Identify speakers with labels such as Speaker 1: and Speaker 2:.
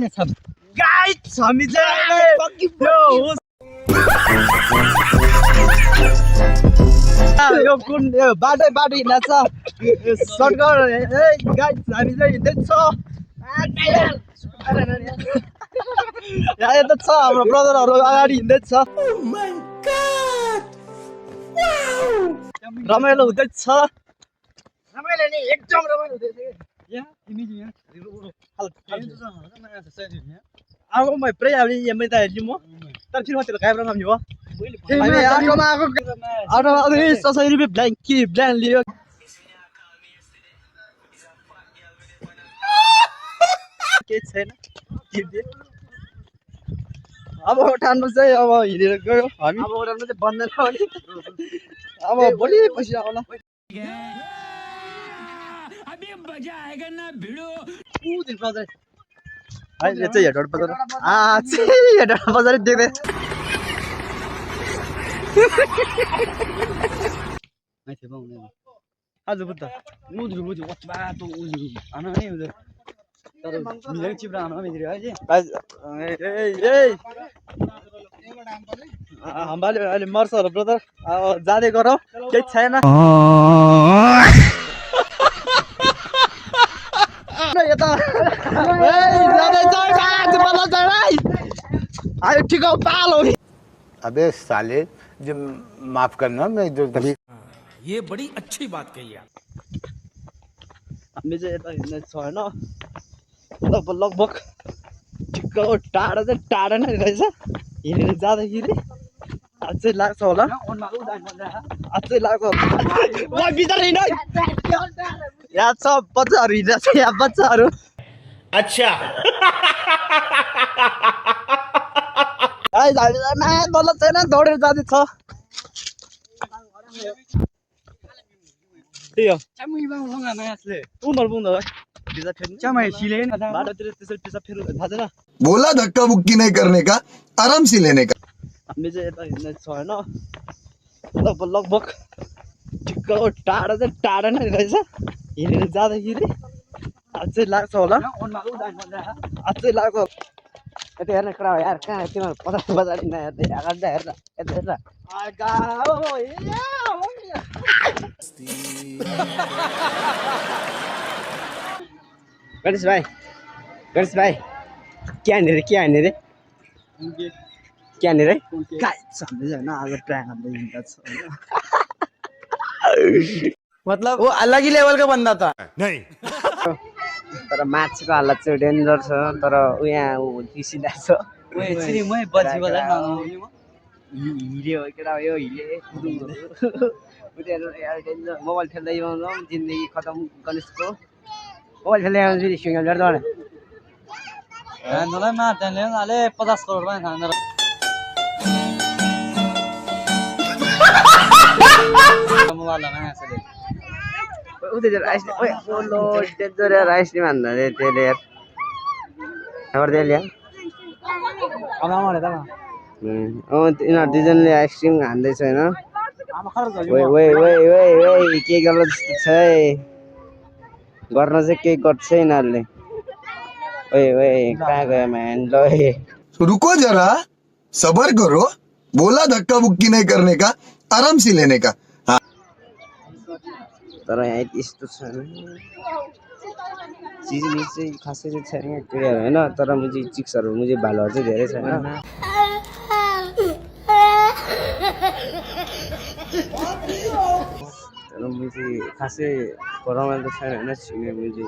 Speaker 1: guys हामी चाहिँ यो कुन बाटो हिँड्छ सर्टकट गाइस हामी चाहिँ हिँड्दैछ यहाँ यता छ हाम्रो ब्रदरहरू अगाडि हिँड्दैछ रमाइलो हुँदैछ रमाइलो नि एकदम रमाइलो हुँदैछ अब मैं प्रे अब ये मैं तार जिमो तर फिर होटल कैमरा में हो मैं आटो में आटो अरे ससुरी भी ब्लैंक की ब्लैंक लियो के छैन अब उठाउनु चाहिँ अब हिँडेर गयो हामी अब उठाउनु चाहिँ बन्दैन अनि अब भोलि पछि आउला अभी मजा आएगा ना भिडो ऊ दिन बजार हैन यो चाहिँ हेडर बजार चाहिँ हेडर बजार देख्दै माथि बाउले आज बुद्ध मुजु वचबा तो उजु आना नै उजु तर मिलेको चिप्रा आना मेदिरे है ए हामीले अहिले मर्छ होला ब्रदर जाँदै गरौ केही छैन यता आयो ठिक हो पालो
Speaker 2: अबे साले जो माफ करना मैं जो कभी
Speaker 3: ये बड़ी अच्छी बात कही आप
Speaker 1: हामी चाहिँ यता हिँड्दै छ हैन लगभग ठिक हो टाढा चाहिँ टाढा नै रहेछ हिँडेर जाँदाखेरि अझै लाग्छ होला अझै लाग्छ म बिचार हिँड यहाँ छ बच्चाहरू हिँड्छ यहाँ बच्चाहरू
Speaker 3: अच्छा
Speaker 1: बल्ल छैन दौडेर जाँदैछ त्यही हो बाटोतिर त्यसरी पिसा फेर्नु थाहा छैन
Speaker 4: बोला धक्का बुक्की नहीं करने का आराम से लेने का
Speaker 1: हामी चाहिँ यता हिँड्दै छ हैन लगभग ठिक हो टाढा चाहिँ टाढा नै रहेछ हिँडेर जाँदाखेरि अझै लाग्छ होला अझै लाग्छ यता हेर्न कडा यार कहाँ तिमीहरू 50 बजार हेर्दै आगाड्दा हेर्न यता हेर्न गणेश भाइ क्या हान्ने रे क्या हान्ने रे गाइस हामीले हैन आज ट्र्याक हान्दै हिँड्छ
Speaker 3: मतलब वो अलग ही लेवल का बंदा था
Speaker 2: नहीं
Speaker 1: तर माछको हालत चाहिँ डेन्जर छ तर उ यहाँ किसिदा छ हिरे हो केटा यो हिले यार डेन्जर मोबाइल खेल्दै जिन्दगी खतम गणेशको मोबाइल खेल्दै फेरि सिङ्गल भेट्दा हाले 50 करोड पनि खाँदैन मोबाइल उतै राइस ओए लो डेन्जर राइस नि भन्दा रे त्यसले यार गर्दै ल्या आमाले त यिनीहरू दुईजनाले आइसक्रिम खाँदैछ हैन ओए के गर्नु जस्तो छ गर्न चाहिँ के गर्छ यिनीहरूले ओए कहाँ गयो म्यान ल
Speaker 4: रुको जरा सबर करो बोला धक्का बुक्की नहीं करने का आराम से लेने का
Speaker 1: तर यहाँ यस्तो छैन चिजमिज चाहिँ खासै चाहिँ छैन क्लियर होइन तर मुझे चिक्सहरू मुझे भालुहरू चाहिँ धेरै छैन तर मुझे खासै रमाइलो छैन होइन छिने मुझे